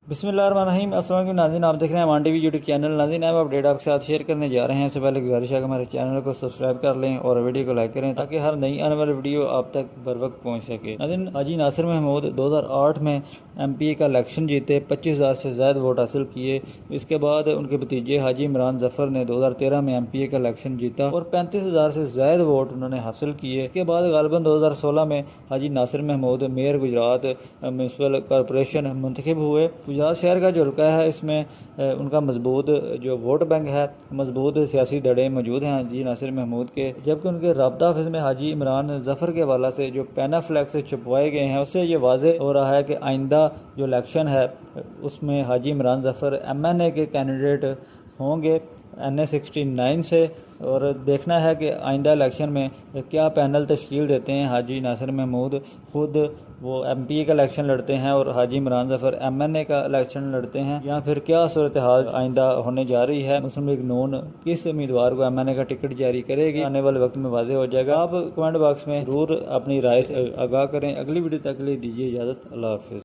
بسم اللہ الرحمن الرحیم۔ السلام علیکم ناظرین، آپ دیکھ رہے ہیں مان ٹی وی یوٹیوب چینل۔ ناظرین اب اپڈیٹ آپ کے ساتھ شیئر کرنے جا رہے ہیں۔ اس سے پہلے گزارش ہے کہ ہمارے چینل کو سبسکرائب کر لیں اور ویڈیو کو لائک کریں تاکہ ہر نئی آنے والی ویڈیو آپ تک بر وقت پہنچ سکے۔ ناظرین حاجی ناصر محمود 2008 میں ایم پی اے کا الیکشن جیتے، 25,000 سے زائد ووٹ حاصل کیے۔ اس کے بعد ان کے بھتیجے حاجی عمران ظفر نے 2013 میں ایم پی اے کا الیکشن جیتا اور 35,000 سے زائد ووٹ انہوں نے حاصل کیے۔ اس کے بعد غالباً 2016 میں Haji Nasir Mahmood mayor Gujrat municipal corporation منتخب ہوئے۔ گجرات شہر کا جو حلقہ ہے اس میں ان کا مضبوط جو ووٹ بینک ہے، مضبوط سیاسی دڑے موجود ہیں حاجی ناصر محمود کے، جبکہ ان کے رابطہ آفس میں حاجی عمران ظفر کے حوالے سے جو پینا فلیکس چھپوائے گئے ہیں اس سے یہ واضح ہو رہا ہے کہ آئندہ جو الیکشن ہے اس میں حاجی عمران ظفر ایم این اے کے کینڈیڈیٹ ہوں گے این اے 69 سے، اور دیکھنا ہے کہ آئندہ الیکشن میں کیا پینل تشکیل دیتے ہیں۔ حاجی ناصر محمود خود وہ ایم پی اے کا الیکشن لڑتے ہیں اور حاجی عمران ظفر ایم این اے کا الیکشن لڑتے ہیں، یا پھر کیا صورتحال آئندہ ہونے جا رہی ہے۔ مسلم لیگ نون کس امیدوار کو ایم این اے کا ٹکٹ جاری کرے گی، آنے والے وقت میں واضح ہو جائے گا۔ آپ کمنٹ باکس میں ضرور اپنی رائے سے آگاہ کریں۔ اگلی ویڈیو تک کے لیے دیجیے اجازت۔ اللہ حافظ۔